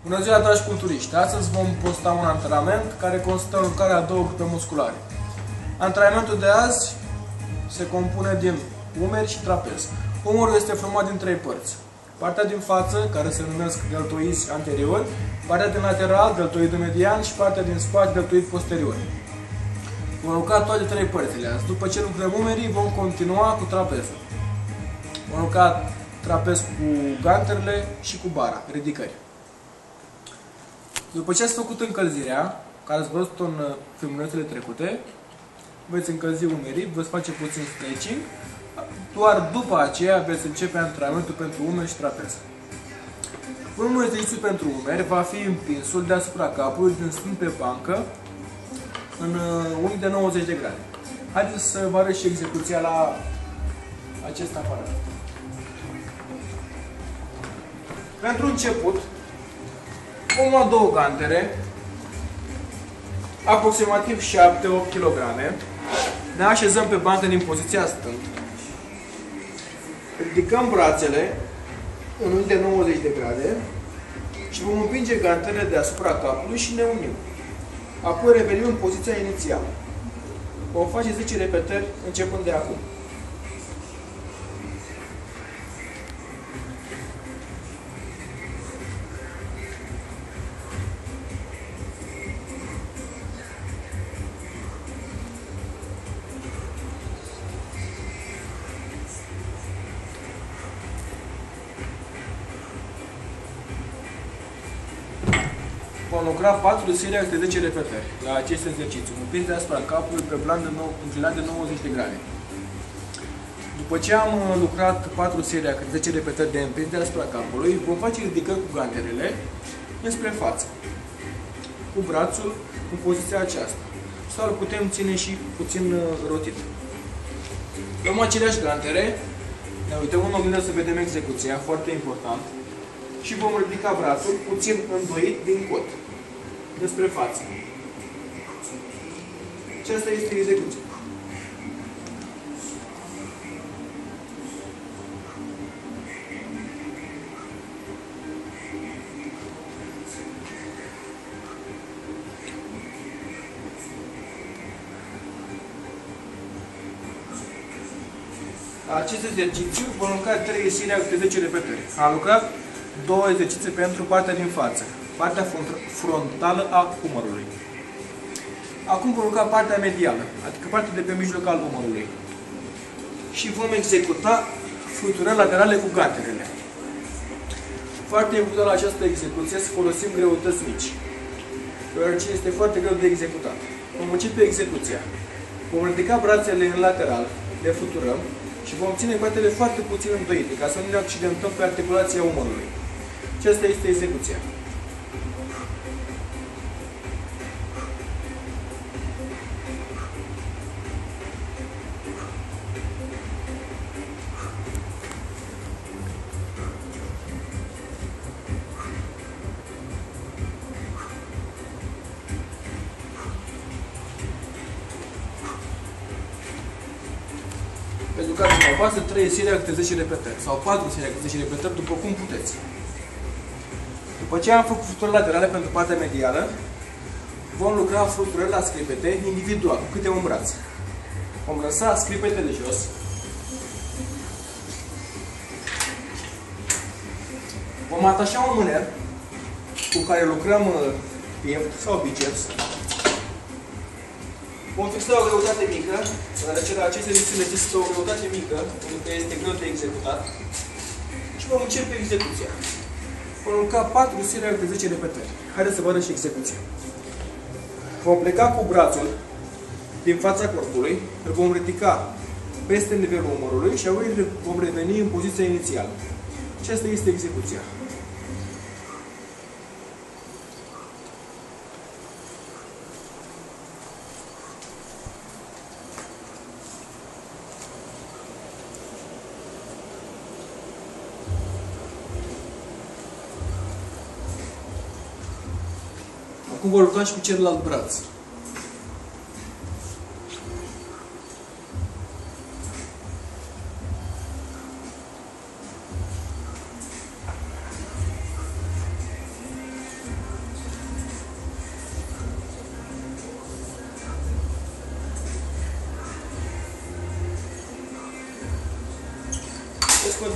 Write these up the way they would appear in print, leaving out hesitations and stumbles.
Bună ziua, dragi culturiști! Astăzi vom posta un antrenament care constă în lucrarea a două grupe musculare. Antrenamentul de azi se compune din umeri și trapez. Umărul este format din trei părți. Partea din față, care se numesc deltoizi anteriori, partea din lateral, deltoidul median și partea din spate, deltoid posterior. Vom lucra toate trei părțile azi. După ce lucrăm umerii, vom continua cu trapezul. Vom lucra trapez cu ganterele și cu bara, ridicări. După ce ați făcut încălzirea, care ați văzut în filmulețele trecute, veți încălzi umerii, veți face puțin stretching, doar după aceea veți începe antrenamentul pentru umeri și trapez. Primul exercițiu pentru umeri va fi împinsul deasupra capului din stâng pe bancă în unghi de 90 de grade. Haideți să vă arăt și execuția la acest aparat. Pentru început, vom lua două gantere, aproximativ 7-8 kg. Ne așezăm pe bancă din poziția stângă. Ridicăm brațele în unghi de 90 de grade și vom împinge ganterele deasupra capului și ne unim. Apoi revenim în poziția inițială. Vom face 10 repetări începând de acum. Vom lucra 4 serii de 10 repetări la acest exercițiu, împins deasupra capului pe plan înclinat de 90 de grade. După ce am lucrat 4 serii de 10 repetări de împins deasupra capului, vom face ridicări cu ganterele înspre față, cu brațul în poziția aceasta. Sau îl putem ține și puțin rotit. Luăm aceleași gantere, ne uităm în oglindă să vedem execuția, foarte important, și vom ridica brațul puțin îndoit din cot, despre față. Aceasta este execuția. La acest exercițiu vom lucra 3 serii de 10 repetări. Am lucrat 2 exerciții pentru partea din față, partea frontală a umărului. Acum vom lucra partea medială, adică partea de pe mijloc al umărului. Și vom executa fluturări laterale cu ganterele. Foarte important la această execuție să folosim greutăți mici, deoarece este foarte greu de executat. Vom începe execuția. Vom ridica brațele în lateral, le fluturăm și vom ține coatele foarte puțin îndoite, ca să nu ne accidentăm pe articulația umărului. Aceasta este execuția. Educați mai pasă 3 serii de 10 repetări sau 4 serii de 10 repetări, după cum puteți. După ce am făcut fluturări laterale pentru partea medială, vom lucra fluturări la scripete individual, cu câte un braț. Vom lăsa scripetele jos. Vom atașa un mâner cu care lucrăm piept sau biceps. Vom fixa o greutate mică, deoarece la aceste exerciții necesită o greutate mică, pentru că este greu de executat. Și vom începe execuția. Vom lucra 4 serii de 10 repetări. Haideți să vă arăt și execuția. Vom pleca cu brațul din fața corpului, îl vom ridica peste nivelul umărului și apoi vom reveni în poziția inițială. Aceasta este execuția. Acum vă lucra și cu celălalt braț.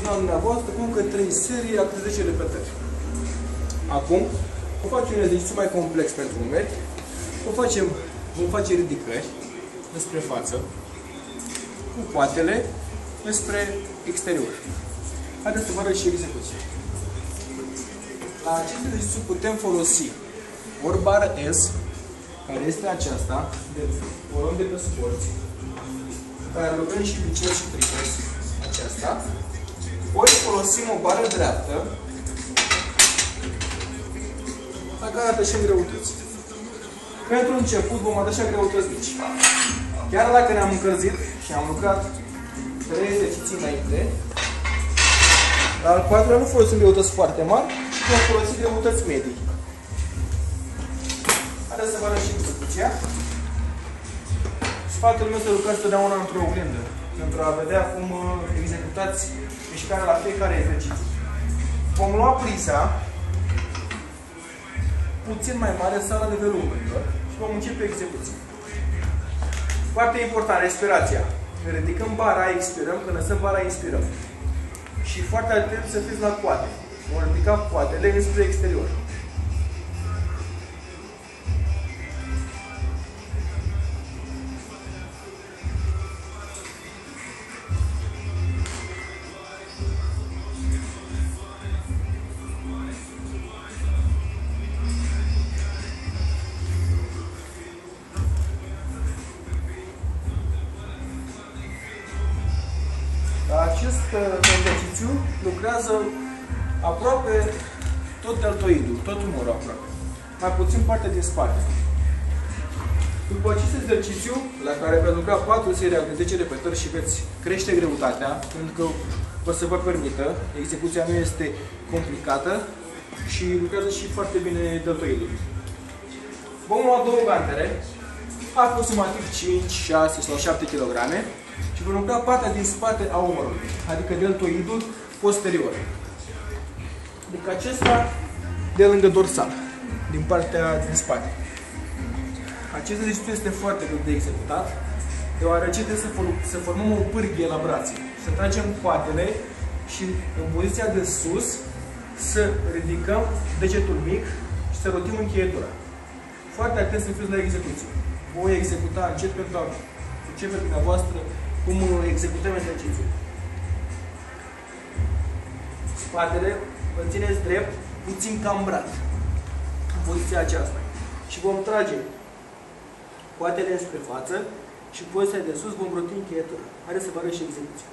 fața dumneavoastră cu încă 3 serii a câte 10 repetări. Acum, vom face un exercițiu mai complex pentru umeri. Vom face ridicări înspre față, cu poatele înspre exterior. Haideți să vă arăt și execuția. La acest exercițiu putem folosi ori bară S, care este aceasta, de volum de pe suporți, care lucrăm și biceps și triceps, aceasta, ori folosim o bară dreaptă, la care atașăm greutăți. Pentru început vom atașa greutăți mici. Chiar dacă ne-am încălzit și am lucrat 3 exerciții înainte, la al 4-lea nu folosim greutăți foarte mari, ci vom folosi greutăți medii. Haideți să vă arăt și execuția. Sfatul meu să lucrați totdeauna într-o oglindă, pentru a vedea cum executați mișcarea la fiecare exercițiu. Vom lua priza puțin mai mare sau la nivelul umărilor și vom începe execuția. Foarte important, respirația. Ridicăm bara, expirăm, când lăsăm bara, inspirăm. Și foarte atent să fiți la coate. Vom ridica coatele înspre exterior. Acest exercițiu lucrează aproape tot deltoidul, tot umărul aproape. Mai puțin partea din spate. După acest exercițiu, la care veți lucra 4 serii de 10 repetări și veți crește greutatea, pentru că o să vă permită, execuția nu este complicată și lucrează și foarte bine deltoidul. Vom lua 2 gantere, aproximativ 5, 6 sau 7 kg, și vom lucra partea din spate a umărului, adică deltoidul posterior. Adică acesta de lângă dorsal, din partea din spate. Acest exercițiu este foarte greu de executat, deoarece trebuie să formăm o pârghie la brațe. Să tragem coatele și în poziția de sus să ridicăm degetul mic și să rotim încheietura. Foarte atent să fiți la execuție. Voi executa încet pentru a începe dumneavoastră cum executăm exercițiul. Spatele îl țineți drept, puțin cambrat, în poziția aceasta. Și vom trage coatele spre față și în poziția de sus vom roti încheietura. Haideți să vă arăt și execuția.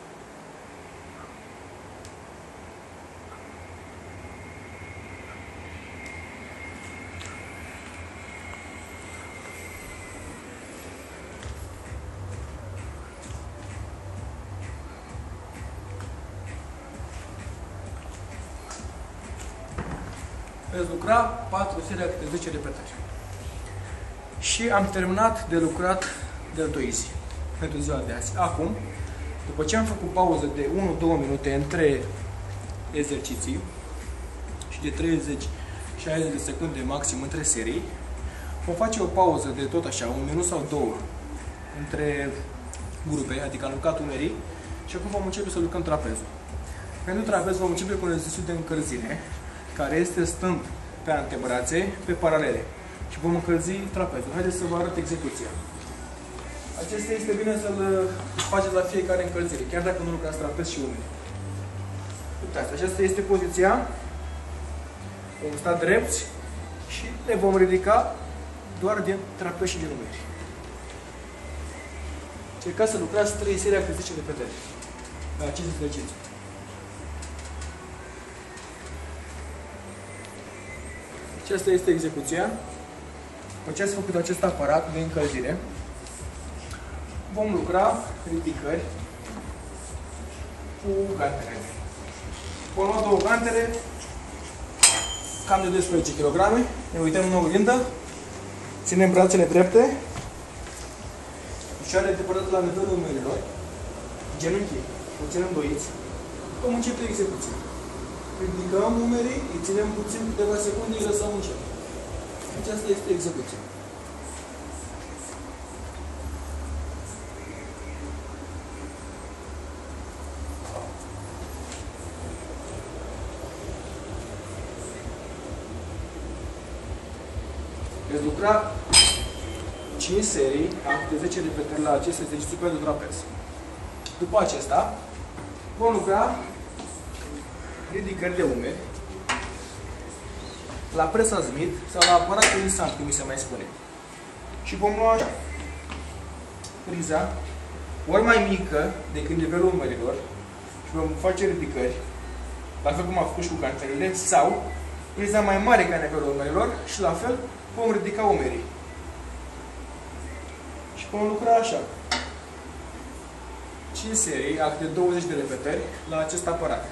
Veți lucra 4 serii de 10 repetări. Și am terminat de lucrat deltoizii pentru ziua de azi. Acum, după ce am făcut pauză de 1-2 minute între exerciții și de 30-60 de secunde maxim între serii, vom face o pauză de tot așa, 1 minut sau 2 între grupe, adică am lucrat umerii, și acum vom începe să lucrăm trapezul. Pentru trapez vom începe cu un exercițiu de încălzire, care este stând pe antebrațe, pe paralele. Și vom încălzi trapezul. Haideți să vă arăt execuția. Acesta este bine să-l faceți la fiecare încălzire, chiar dacă nu lucrați trapez și umeri. Uitați, aceasta este poziția. Vom sta drepți și ne vom ridica doar din trapez și din umeri. Încercați să lucrați 3 serii de 10 repetări la acest exercițiu. Aceasta este execuția. După ce ați făcut acest aparat de încălzire, vom lucra ridicări cu gantere. Vom lua 2 gantere, cam de 12 kg, ne uităm în oglindă, ținem brațele drepte, picioarele depărtate la nivelul umerilor, genunchii, o ținem doiți, vom începe execuția. Ridicăm umerii, îi ținem puțin câteva secunde, îi lăsăm încet. Aceasta este execuția. Veți lucra 5 serii de 10 repetări la acest exercițiu pentru trapez. După acesta, vom lucra ridicări de umeri la presa Smith sau la aparatul instant, cum mi se mai spune. Și vom lua așa priza ori mai mică decât nivelul umerilor și vom face ridicări, la fel cum am făcut și cu cantelele, sau priza mai mare ca nivelul umerilor și la fel vom ridica umerii. Și vom lucra așa. 5 serii, de 20 de repetări la acest aparat.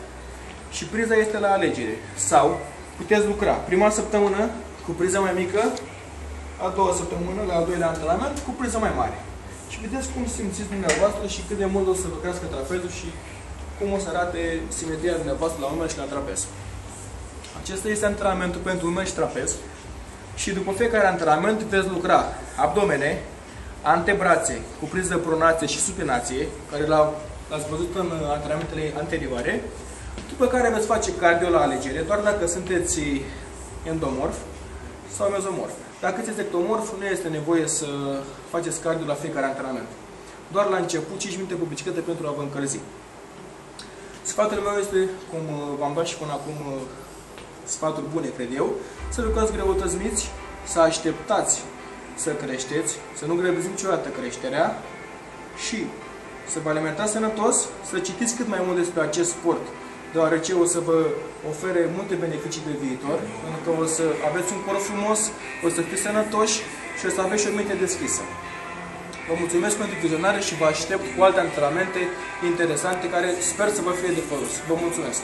Și priza este la alegere. Sau puteți lucra prima săptămână cu priza mai mică, a doua săptămână, la al doilea antrenament, cu priza mai mare. Și vedeți cum simțiți dumneavoastră și cât de mult o să vă crească trapezul și cum o să arate simetria dumneavoastră la umeri și la trapez. Acesta este antrenamentul pentru umeri și trapez. Și după fiecare antrenament veți lucra abdomene, antebrațe cu priză pronație și supinație, care l-ați văzut în antrenamentele anterioare, după care veți face cardio la alegere, doar dacă sunteți endomorf sau mezomorf. Dacă sunteți ectomorf, nu este nevoie să faceți cardio la fiecare antrenament. Doar la început, 5 minute pe bicicletă pentru a vă încălzi. Sfatul meu este, cum v-am dat și până acum sfaturi bune, cred eu, să lucrați greutăți mici, să așteptați să creșteți, să nu grăbiți niciodată creșterea și să vă alimentați sănătos, să citiți cât mai mult despre acest sport, deoarece o să vă ofere multe beneficii pe viitor, pentru că o să aveți un corp frumos, o să fiți sănătoși și o să aveți și o minte deschisă. Vă mulțumesc pentru vizionare și vă aștept cu alte antrenamente interesante care sper să vă fie de folos. Vă mulțumesc!